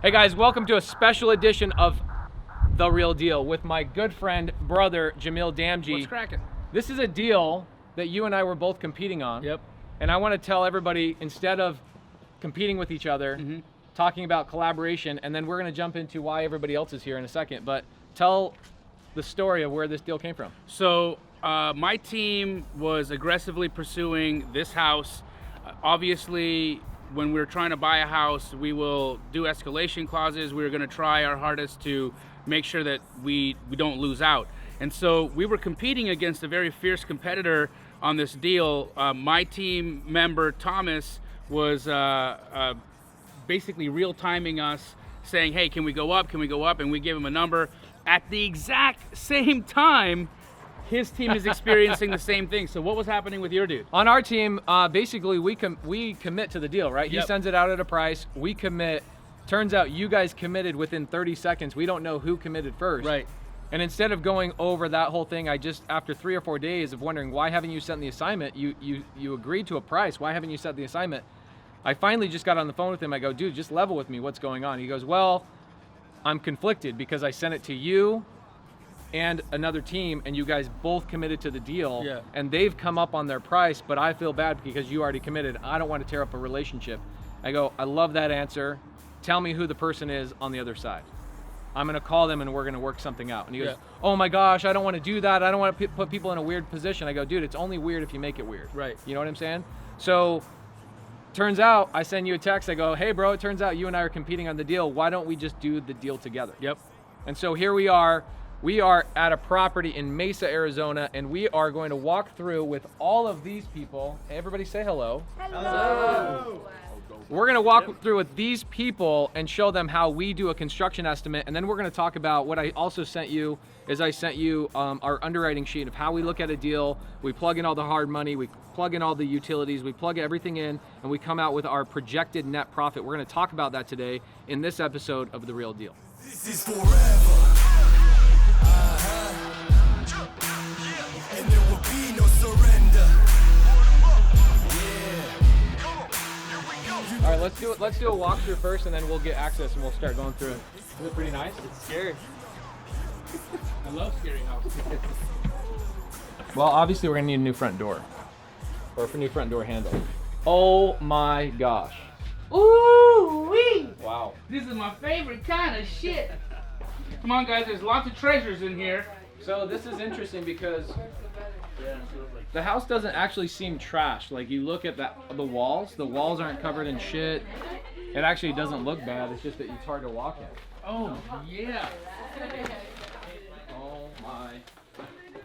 Hey guys, welcome to a special edition of The Real Deal with my good friend, brother, Jamil Damji. What's cracking? This is a deal that you and I were both competing on. Yep. And I want to tell everybody, instead of competing with each other, talking about collaboration, and then we're going to jump into why everybody else is here in a second, but tell the story of where this deal came from. So my team was aggressively pursuing this house. Obviously, when we're trying to buy a house, we will do escalation clauses. We're going to try our hardest to make sure that we don't lose out. And so we were competing against a very fierce competitor on this deal. My team member, Thomas, was basically real timing us, saying, hey, can we go up? Can we go up? And we gave him a number. At the exact same time, his team is experiencing the same thing. So what was happening with your dude? On our team, basically we commit to the deal, right? Yep. He sends it out at a price, we commit. Turns out you guys committed within 30 seconds. We don't know who committed first. Right. And instead of going over that whole thing, I just, after 3 or 4 days of wondering, why haven't you sent the assignment? You agreed to a price, why haven't you sent the assignment? I finally just got on the phone with him. I go, dude, just level with me, what's going on? He goes, well, I'm conflicted because I sent it to you and another team, and you guys both committed to the deal. Yeah. And they've come up on their price, but I feel bad because you already committed. I don't want to tear up a relationship. I go, I love that answer. Tell me who the person is on the other side. I'm gonna call them and we're gonna work something out. And he goes, oh my gosh, I don't want to do that. I don't want to put people in a weird position. I go, dude, it's only weird if you make it weird. Right. You know what I'm saying? So turns out, I send you a text. I go, hey bro, it turns out you and I are competing on the deal. Why don't we just do the deal together? Yep. And so here we are. We are at a property in Mesa, Arizona, and we are going to walk through with all of these people. Everybody say hello. Hello. We're gonna walk through with these people and show them how we do a construction estimate, and then we're gonna talk about what I also sent you, is I sent you our underwriting sheet of how we look at a deal. We plug in all the hard money, we plug in all the utilities, we plug everything in, and we come out with our projected net profit. We're gonna talk about that today in this episode of The Real Deal. This is forever. And there will be no surrender. All right, let's do a walkthrough first, and then we'll get access and we'll start going through it. Is it pretty nice? It's scary. I love scary houses. Well, obviously we're gonna need a new front door, or a new front door handle. Oh my gosh! Ooh wee! Wow. This is my favorite kind of shit. Come on, guys. There's lots of treasures in here. So this is interesting because the house doesn't actually seem trashed. Like, you look at the walls aren't covered in shit. It actually doesn't look bad. It's just that it's hard to walk in. Oh yeah. Oh my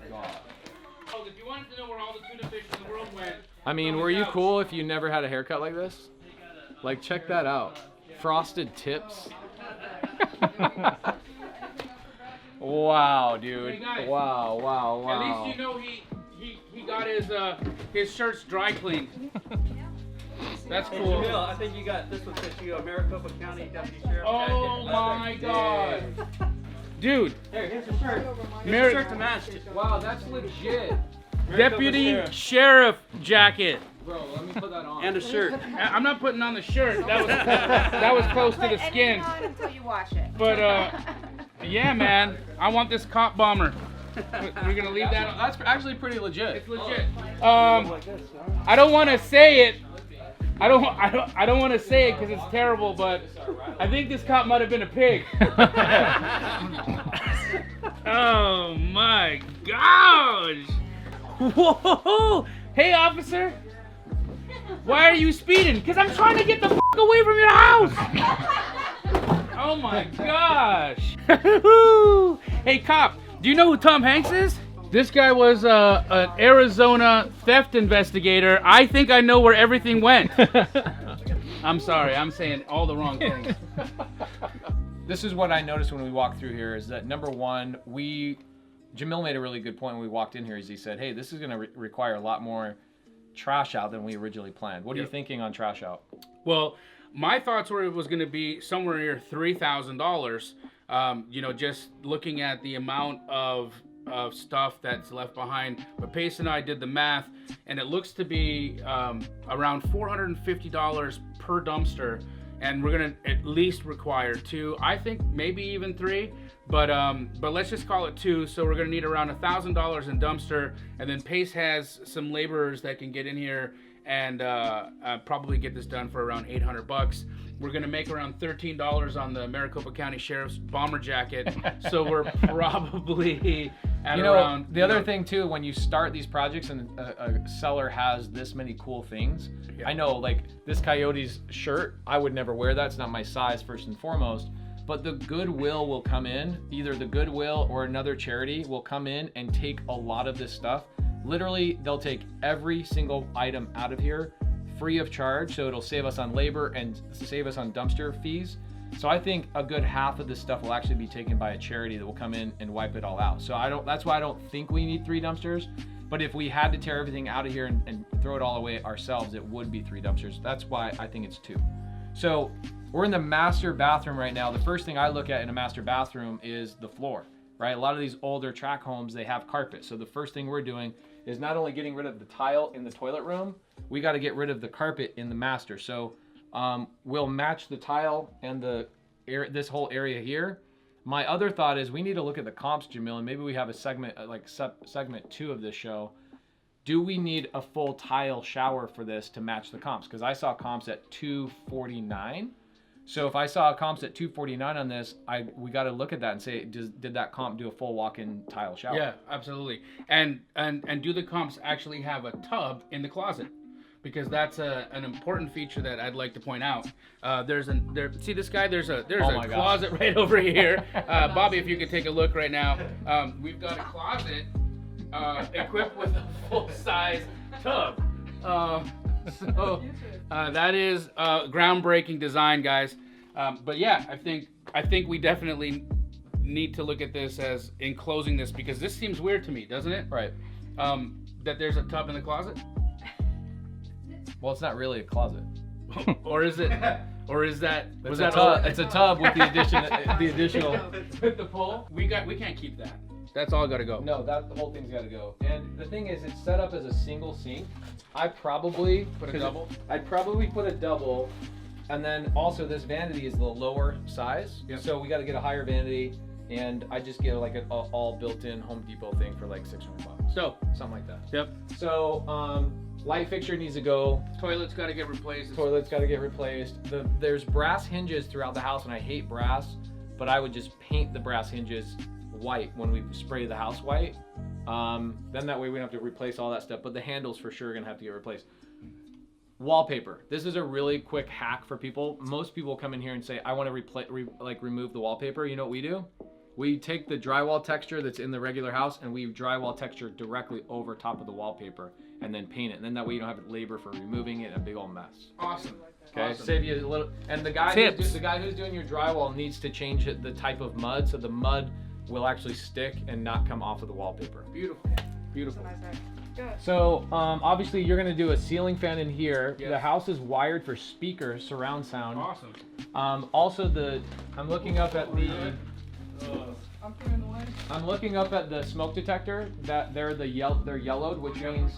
god. Oh, if you wanted to know where all the tuna fish in the world went. I mean, were you cool if you never had a haircut like this? Like, check that out. Frosted tips. Wow, dude. Hey, guys. Wow. At least you know he got his shirts dry cleaned. That's Hey, cool. Jamil, I think you got this one sent to you, Maricopa County Deputy Sheriff. Oh my god. Dude, Here's your shirt. Here's your Mary- shirt to match. Wow, that's legit. Deputy Sheriff jacket. Bro, let me put that on. And a shirt. I'm not putting on the shirt. That was close to the skin. On until you wash it. But yeah, man, I want this cop bomber. We're gonna leave that. That's actually pretty legit. It's legit. I don't want to say it. I don't want to say it because it's terrible, but I think this cop might have been a pig. Oh my gosh! Whoa! Hey, officer. Why are you speeding? Because I'm trying to get the fuck away from your house. Oh my gosh! Hey, cop. Do you know who Tom Hanks is? This guy was an Arizona theft investigator. I think I know where everything went. I'm sorry, I'm saying all the wrong things. This is what I noticed when we walked through here, is that number one, Jamil made a really good point when we walked in here, is he said, hey, this is gonna require a lot more trash out than we originally planned. What are you thinking on trash out? Well, my thoughts were it was gonna be somewhere near $3,000. You know, just looking at the amount of stuff that's left behind. But Pace and I did the math, and it looks to be around $450 per dumpster. and we're gonna at least require 2. I think maybe even 3, but let's just call it 2. So we're gonna need around $1,000 in dumpster, and then Pace has some laborers that can get in here and probably get this done for around $800. We're gonna make around $13 on the Maricopa County Sheriff's bomber jacket, so we're probably at around. The other thing too, when you start these projects and a seller has this many cool things, I know like this Coyote's shirt, I would never wear that. It's not my size first and foremost. But the Goodwill will come in, either the Goodwill or another charity will come in and take a lot of this stuff. Literally, they'll take every single item out of here free of charge, so it'll save us on labor and save us on dumpster fees. So I think a good half of this stuff will actually be taken by a charity that will come in and wipe it all out. So that's why I don't think we need 3 dumpsters. But if we had to tear everything out of here and throw it all away ourselves, it would be 3 dumpsters. That's why I think it's 2. So we're in the master bathroom right now. The first thing I look at in a master bathroom is the floor, right? A lot of these older tract homes, they have carpet. So the first thing we're doing is not only getting rid of the tile in the toilet room, we got to get rid of the carpet in the master. So we'll match the tile and this whole area here. My other thought is we need to look at the comps, Jamil, and maybe we have a segment like segment 2 of this show. Do we need a full tile shower for this to match the comps? Because I saw comps at $249. So if I saw comps at $249 on this, we got to look at that and say, did that comp do a full walk-in tile shower? Yeah, absolutely. And do the comps actually have a tub in the closet? Because that's an important feature that I'd like to point out. See this guy? There's a closet right over here. Bobby, if you could take a look right now. We've got a closet equipped with a full-size tub. So that is groundbreaking design, guys. But yeah, I think we definitely need to look at this as enclosing this, because this seems weird to me, doesn't it? Right. That there's a tub in the closet. Well, it's not really a closet. Or is it? Or is that? Was that tub? It's a tub with the additional. With the pole. We can't keep that. That's all got to go. No, the whole thing's got to go. And the thing is, it's set up as a single sink. I'd probably put a double, and then also this vanity is the lower size. Yep. So we got to get a higher vanity, and I just get like an all built-in Home Depot thing for like $600. So something like that. Yep. So light fixture needs to go. Toilet's got to get replaced. There's brass hinges throughout the house, and I hate brass, but I would just paint the brass hinges white when we spray the house white. Then that way we don't have to replace all that stuff, but the handles for sure are gonna have to get replaced. Wallpaper. This is a really quick hack for people. Most people come in here and say, I want to remove the wallpaper. You know what we do? We take the drywall texture that's in the regular house and we drywall texture directly over top of the wallpaper and then paint it. And then that way you don't have labor for removing it, a big old mess. Awesome. Okay, awesome. Save you a little. And the guy who's doing your drywall needs to change the type of mud, so the mud will actually stick and not come off of the wallpaper. Beautiful. Beautiful. So obviously you're gonna do a ceiling fan in here. Yes. The house is wired for speakers, surround sound. Awesome. Also I'm looking up at the smoke detector that they're yellowed, which means,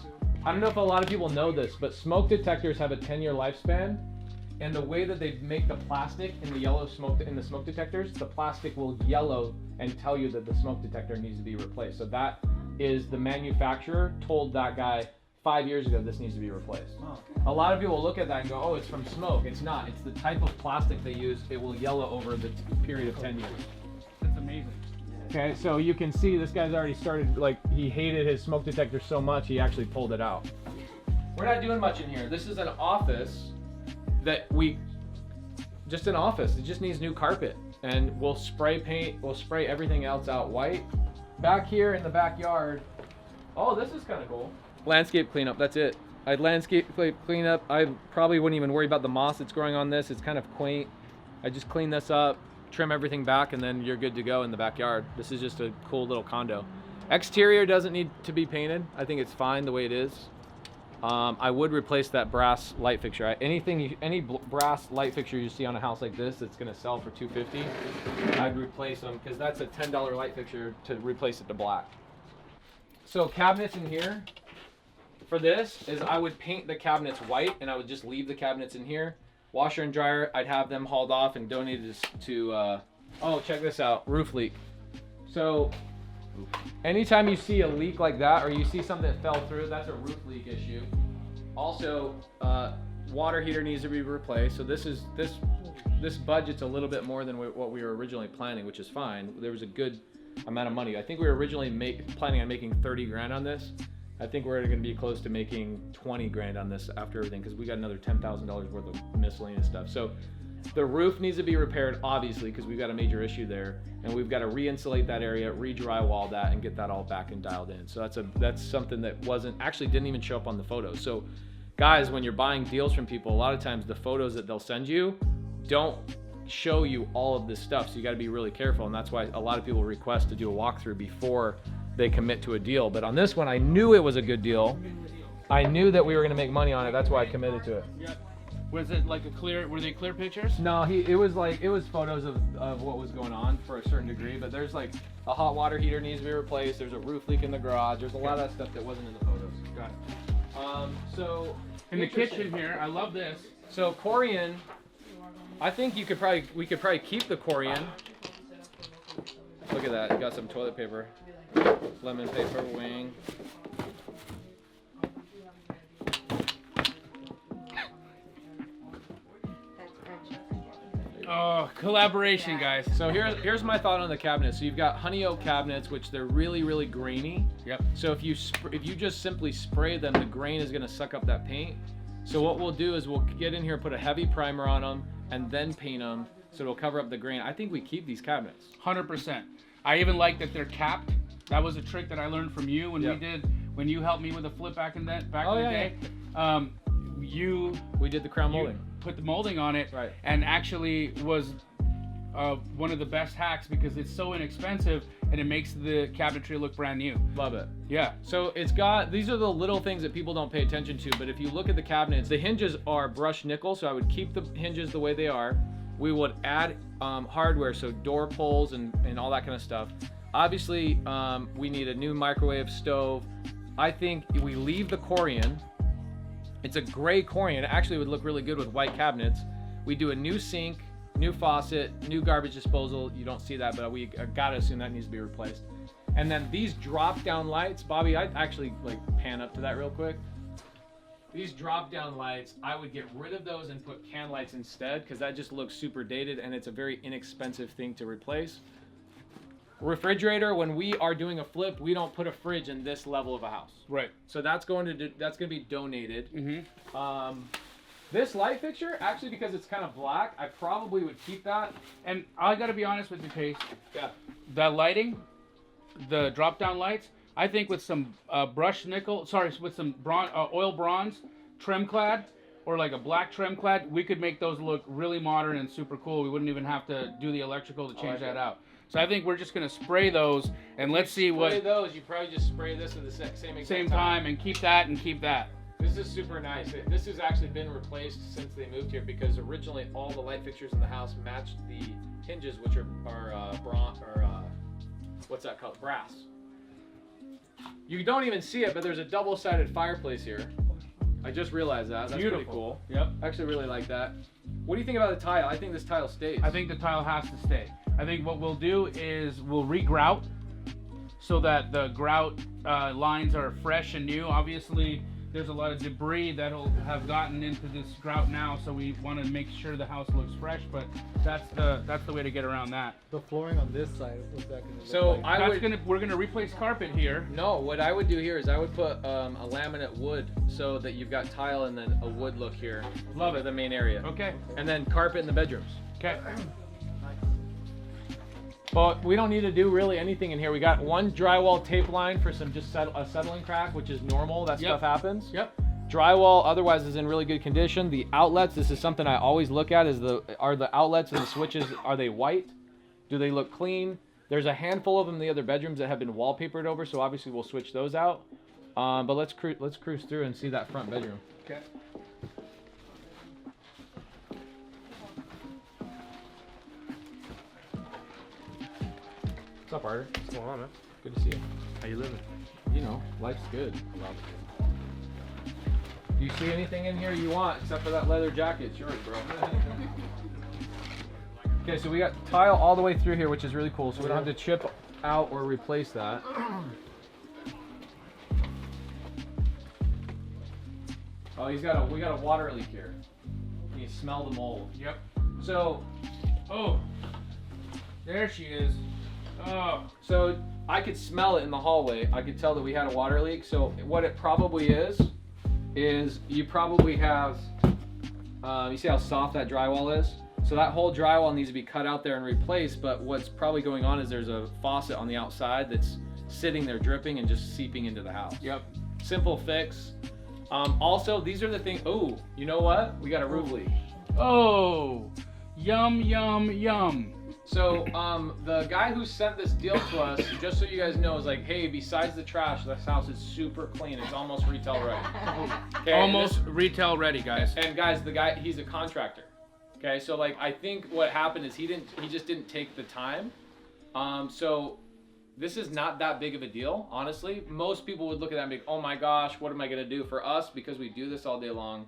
I don't know if a lot of people know this, but smoke detectors have a 10-year lifespan. And the way that they make the plastic in the smoke detectors, the plastic will yellow and tell you that the smoke detector needs to be replaced. So that is the manufacturer told that guy 5 years ago this needs to be replaced. Oh. A lot of people look at that and go, oh, it's from smoke. It's not. It's the type of plastic they use. It will yellow over the period of 10 years. That's amazing. Okay, so you can see this guy's already started, like, he hated his smoke detector so much he actually pulled it out. We're not doing much in here. This is an office just an office. It just needs new carpet, and we'll spray everything else out white. Back here in the backyard, oh, this is kind of cool. Landscape cleanup, that's it. I'd landscape cleanup. I probably wouldn't even worry about the moss that's growing on this. It's kind of quaint. I just clean this up, trim everything back, and then you're good to go in the backyard. This is just a cool little condo. Exterior doesn't need to be painted. I think it's fine the way it is. I would replace that brass light fixture. Any brass light fixture you see on a house like this that's gonna sell for $250, I'd replace them, because that's a $10 light fixture to replace it to black. So cabinets in here, for this, is I would paint the cabinets white and I would just leave the cabinets in here. Washer and dryer, I'd have them hauled off and donated to oh, check this out, roof leak. So anytime you see a leak like that, or you see something that fell through, that's a roof leak issue. Also, water heater needs to be replaced. So this budget's a little bit more than what we were originally planning, which is fine. There was a good amount of money. I think we were originally planning on making 30 grand on this. I think we're going to be close to making 20 grand on this after everything, because we got another $10,000 worth of miscellaneous stuff. So the roof needs to be repaired, obviously, because we've got a major issue there, and we've got to re-insulate that area, re-drywall that, and get that all back and dialed in. So that's something that didn't even show up on the photos. So guys, when you're buying deals from people, a lot of times the photos that they'll send you don't show you all of this stuff, so you got to be really careful, and that's why a lot of people request to do a walkthrough before they commit to a deal. But on this one, I knew it was a good deal. I knew that we were going to make money on it. That's why I committed to it. Yep. Was it like were they clear pictures? No, it was photos of what was going on for a certain degree, but there's like a hot water heater needs to be replaced, there's a roof leak in the garage, there's a lot of that stuff that wasn't in the photos. Got it. So in the kitchen here, I love this. So Corian, I think we could probably keep the Corian. Look at that, you got some toilet paper, lemon paper, wing. Oh, collaboration, guys. So here's my thought on the cabinets. So you've got honey oak cabinets, which they're really, really grainy. Yep. So if you just simply spray them, the grain is gonna suck up that paint. So what we'll do is we'll get in here, put a heavy primer on them, and then paint them, so it'll cover up the grain. I think we keep these cabinets. 100%. I even like that they're capped. That was a trick that I learned from you when you helped me with a flip back in the day. We did the crown molding. Put the molding on it, right? And actually was one of the best hacks, because it's so inexpensive and it makes the cabinetry look brand new. Love it. Yeah. So these are the little things that people don't pay attention to, but if you look at the cabinets, the hinges are brushed nickel, so I would keep the hinges the way they are. We would add hardware, so door pulls and all that kind of stuff. Obviously, we need a new microwave stove. I think we leave the Corian. It's a gray Corian. It actually would look really good with white cabinets. We do a new sink, new faucet, new garbage disposal. You don't see that, but we gotta assume that needs to be replaced. And then these drop-down lights, Bobby, I'd actually like pan up to that real quick. These drop-down lights, I would get rid of those and put can lights instead, because that just looks super dated and it's a very inexpensive thing to replace. Refrigerator, when we are doing a flip, we don't put a fridge in this level of a house. Right. So that's going to be donated. Mm-hmm. This light fixture, actually, because it's kind of black, I probably would keep that. And I got to be honest with you, Pace. Yeah. That lighting, the drop-down lights, I think with some with some oil bronze trim clad, or like a black trim clad, we could make those look really modern and super cool. We wouldn't even have to do the electrical to change that out. So I think we're just gonna spray those, and let's see what. Spray those. You probably just spray this at the same time, and keep that and keep that. This is super nice. This has actually been replaced since they moved here, because originally all the light fixtures in the house matched the hinges, which are bronze, or what's that called? Brass. You don't even see it, but there's a double-sided fireplace here. I just realized that. That's beautiful. Pretty cool. Yep. I actually really like that. What do you think about the tile? I think this tile stays. I think the tile has to stay. I think what we'll do is we'll re-grout so that the grout lines are fresh and new. Obviously, there's a lot of debris that'll have gotten into this grout now, so we want to make sure the house looks fresh. But that's the way to get around that. The flooring on this side, what's that going to look So like? We're gonna replace carpet here. No, what I would do here is I would put a laminate wood, so that you've got tile and then a wood look here. Love it. The main area. Okay. And then carpet in the bedrooms. Okay. But we don't need to do really anything in here. We got one drywall tape line for some just a settling crack, which is normal. That stuff happens. Yep. Drywall otherwise is in really good condition. The outlets, this is something I always look at, are the outlets and the switches, are they white? Do they look clean? There's a handful of them in the other bedrooms that have been wallpapered over, so obviously we'll switch those out. But let's cruise through and see that front bedroom. Okay. What's up, Hoarder? What's going on, man? Good to see you. How you living? You know, life's good. You see anything in here you want except for that leather jacket? It's yours, bro. Okay, so we got tile all the way through here, which is really cool. So we don't have to chip out or replace that. Oh, we got a water leak here. Can you smell the mold? Yep. So, Oh, there she is. Oh, so I could smell it in the hallway. I could tell that we had a water leak. So what it probably is you probably have, you see how soft that drywall is? So that whole drywall needs to be cut out there and replaced, but what's probably going on is there's a faucet on the outside that's sitting there dripping and just seeping into the house. yep. Simple fix. Also, these are the things, oh, you know what? We got a roof leak. Oh, yum, yum, yum. So the guy who sent this deal to us, just so you guys know, is like, hey, besides the trash, this house is super clean. It's almost retail ready. Okay, Almost retail ready, guys. And guys, the guy, he's a contractor. Okay, so like I think what happened is he just didn't take the time. So this is not that big of a deal, honestly. Most people would look at that and be like, oh my gosh, what am I gonna do? For us, because we do this all day long,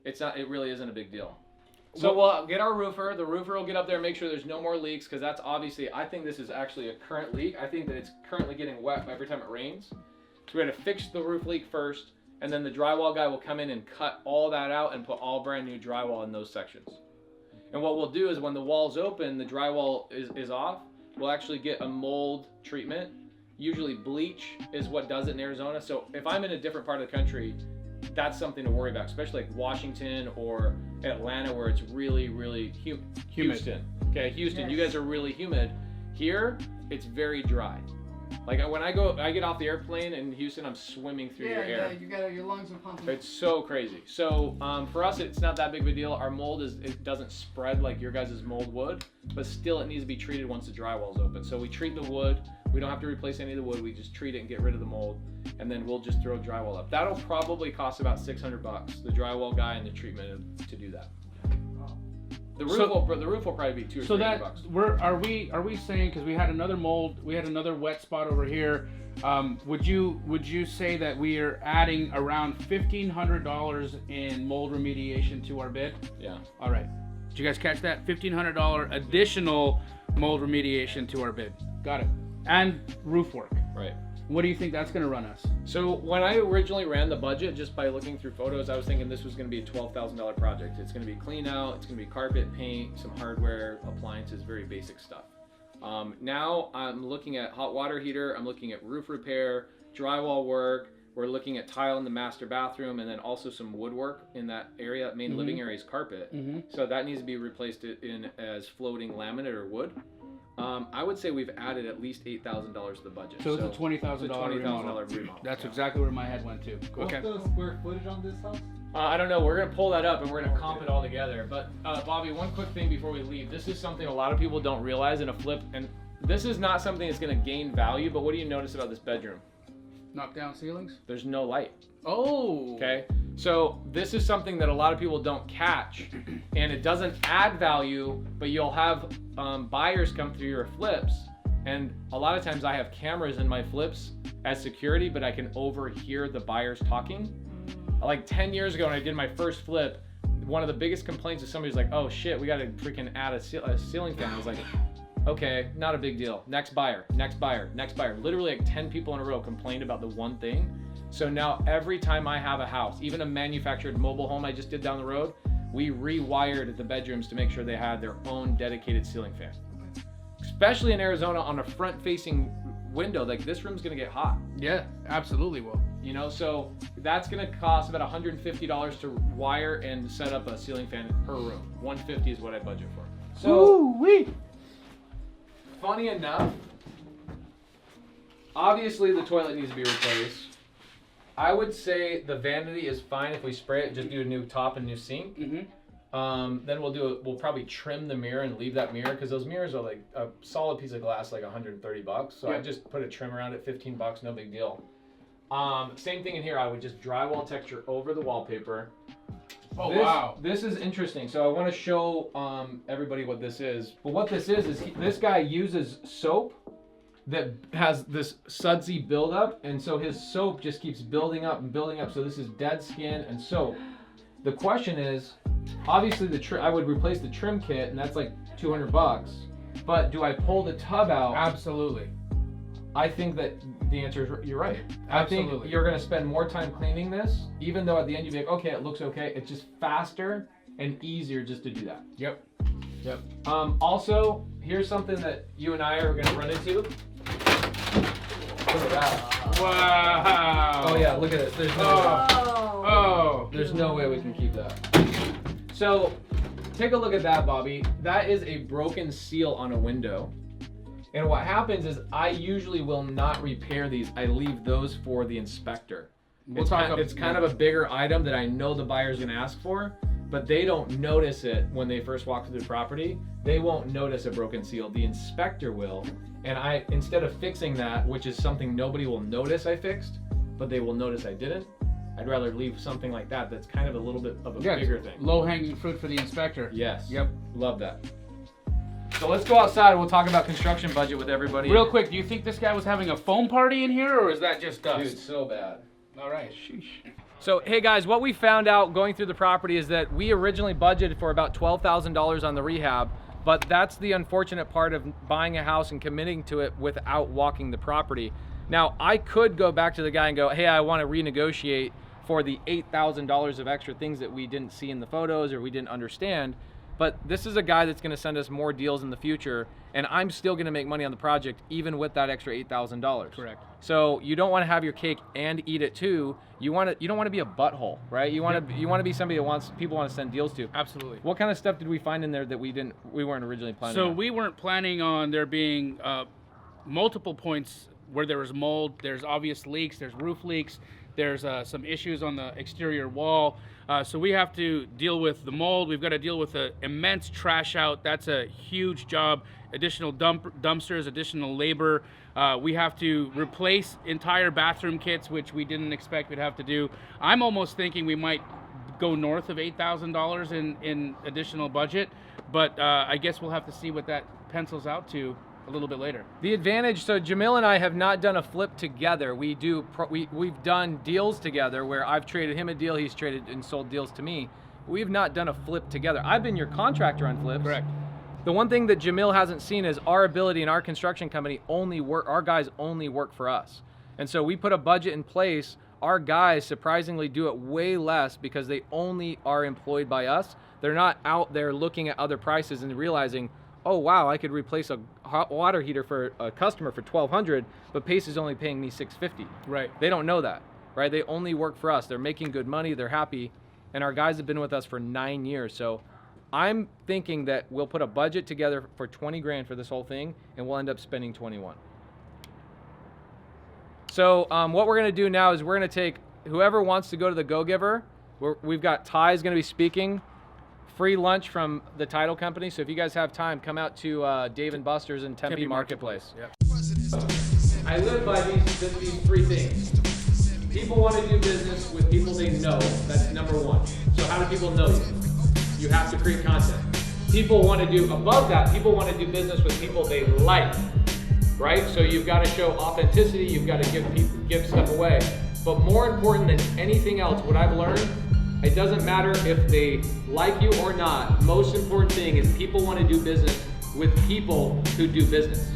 it really isn't a big deal. So we'll get our roofer. The roofer will get up there and make sure there's no more leaks, because that's obviously, I think this is actually a current leak. I think that it's currently getting wet every time it rains. So we had to fix the roof leak first, and then the drywall guy will come in and cut all that out and put all brand new drywall in those sections. And what we'll do is when the wall's open, the drywall is off, we'll actually get a mold treatment. Usually bleach is what does it in Arizona. So if I'm in a different part of the country, that's something to worry about, especially like Washington or Atlanta, where it's really, really humid. Houston. Okay, Houston, Yes. you guys are really humid. Here, it's very dry. Like when I get off the airplane in Houston, I'm swimming through your air. Yeah, you got your lungs are pumping. It's so crazy. So for us, it's not that big of a deal. Our mold it doesn't spread like your guys' mold would, but still it needs to be treated once the drywall's open. So we treat the wood. We don't have to replace any of the wood. We just treat it and get rid of the mold, and then we'll just throw drywall up. That'll probably cost about $600. The drywall guy and the treatment to do that. The roof will probably be $200 or $300. Are we saying, because we had another mold, we had another wet spot over here, would you say that we are adding around $1,500 in mold remediation to our bid? Yeah. All right. Did you guys catch that? $1,500 additional mold remediation to our bid. Got it. And roof work. Right. What do you think that's going to run us? So when I originally ran the budget, just by looking through photos, I was thinking this was going to be a $12,000 project. It's going to be clean out, it's going to be carpet, paint, some hardware, appliances, very basic stuff. Now I'm looking at hot water heater, I'm looking at roof repair, drywall work, we're looking at tile in the master bathroom, and then also some woodwork in that area. Main living area is carpet. So that needs to be replaced in as floating laminate or wood. I would say we've added at least $8,000 to the budget. So it's a $20,000 remodel. remodel. That's exactly where my head went to. Okay. What's the square footage on this house? I don't know. We're going to pull that up and we're going to comp it all together. But Bobby, one quick thing before we leave. This is something a lot of people don't realize in a flip. And this is not something that's going to gain value. But what do you notice about this bedroom? Knock down ceilings? There's no light. Oh. Okay. So this is something that a lot of people don't catch. And it doesn't add value. But you'll have buyers come through your flips. And a lot of times I have cameras in my flips as security. But I can overhear the buyers talking. Like 10 years ago when I did my first flip, one of the biggest complaints is somebody's like, oh shit, we gotta freaking add a ceiling fan. I was like, okay, not a big deal. Next buyer, next buyer, next buyer. Literally like 10 people in a row complained about the one thing. So now every time I have a house, even a manufactured mobile home I just did down the road, we rewired the bedrooms to make sure they had their own dedicated ceiling fan. Especially in Arizona on a front facing window, like this room's gonna get hot. Yeah, absolutely will. You know, so that's gonna cost about $150 to wire and set up a ceiling fan per room. $150 is what I budget for. So, funny enough, obviously the toilet needs to be replaced. I would say the vanity is fine if we spray it, just do a new top and new sink. Then we'll probably trim the mirror and leave that mirror, because those mirrors are like a solid piece of glass, like $130. So I just put a trim around it, $15, no big deal. Same thing in here. I would just drywall texture over the wallpaper. Oh, wow. This is interesting. So I want to show everybody what this is. But what this is this guy uses soap that has this sudsy buildup, and so his soap just keeps building up and building up. So this is dead skin and soap. The question is, obviously I would replace the trim kit, and that's like $200. But do I pull the tub out? Absolutely. I think that the answer is you're right. Absolutely. I think you're going to spend more time cleaning this, even though at the end you'd be like, okay, it looks okay. It's just faster and easier just to do that. Yep. Yep. Also, here's something that you and I are going to run into. Look at that. Wow. Oh yeah, look at this. There's no way. Oh. There's no way we can keep that. So, take a look at that, Bobby. That is a broken seal on a window. And what happens is I usually will not repair these. I leave those for the inspector. It's kind of a bigger item that I know the buyer's gonna ask for, but they don't notice it when they first walk through the property. They won't notice a broken seal. The inspector will. And instead of fixing that, which is something nobody will notice I fixed, but they will notice I didn't, I'd rather leave something like that that's kind of a little bit of a bigger thing. Low-hanging fruit for the inspector. Yes. Yep. Love that. So let's go outside and we'll talk about construction budget with everybody. Real quick, do you think this guy was having a foam party in here, or is that just dust? Dude, so bad. All right. Sheesh. So, hey guys, what we found out going through the property is that we originally budgeted for about $12,000 on the rehab, but that's the unfortunate part of buying a house and committing to it without walking the property. Now, I could go back to the guy and go, hey, I want to renegotiate for the $8,000 of extra things that we didn't see in the photos or we didn't understand. But this is a guy that's going to send us more deals in the future, and I'm still going to make money on the project even with that extra $8,000. Correct. So you don't want to have your cake and eat it too. You don't want to be a butthole, right? You want to be somebody that people want to send deals to. Absolutely. What kind of stuff did we find in there that we weren't originally planning So on? we weren't planning on there being multiple points where there was mold. There's obvious leaks. There's roof leaks. There's some issues on the exterior wall. So we have to deal with the mold. We've got to deal with the immense trash out. That's a huge job. Additional dumpsters, additional labor. We have to replace entire bathroom kits, which we didn't expect we'd have to do. I'm almost thinking we might go north of $8,000 in additional budget, but I guess we'll have to see what that pencils out to a little bit later. The advantage, so Jamil and I have not done a flip together. We've done deals together where I've traded him a deal, he's traded and sold deals to me. We've not done a flip together. I've been your contractor on flips. Correct. The one thing that Jamil hasn't seen is our ability in our construction company our guys only work for us. And so we put a budget in place. Our guys surprisingly do it way less because they only are employed by us. They're not out there looking at other prices and realizing, oh wow, I could replace a hot water heater for a customer for $1,200, but Pace is only paying me $650. Right. They don't know that, right? They only work for us. They're making good money, they're happy, and our guys have been with us for 9 years. So I'm thinking that we'll put a budget together for 20 grand for this whole thing, and we'll end up spending 21. So what we're gonna do now is we're gonna take whoever wants to go to the Go Giver. We've got Ty's gonna be speaking. Free lunch from the title company. So if you guys have time, come out to Dave & Buster's in Tempe Marketplace. Yep. I live by these three things. People want to do business with people they know. That's number one. So how do people know you? You have to create content. People want to do, above that, people want to do business with people they like, right? So you've got to show authenticity. You've got to give stuff away. But more important than anything else, what I've learned, it doesn't matter if they like you or not. Most important thing is people want to do business with people who do business.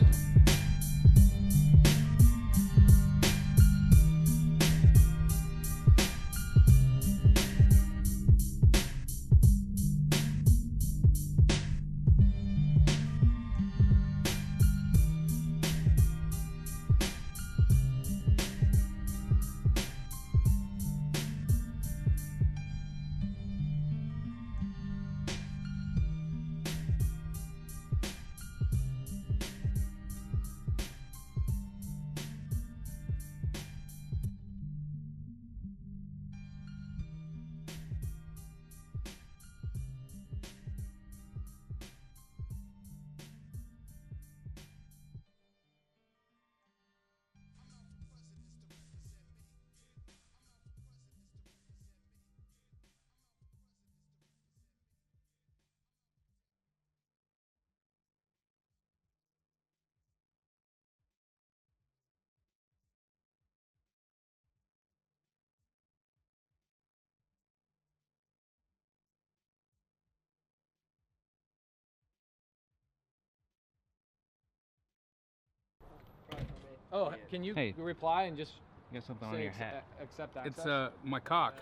Oh, can you Hey. reply and just You got something on say your hat. accept access? It's my cock.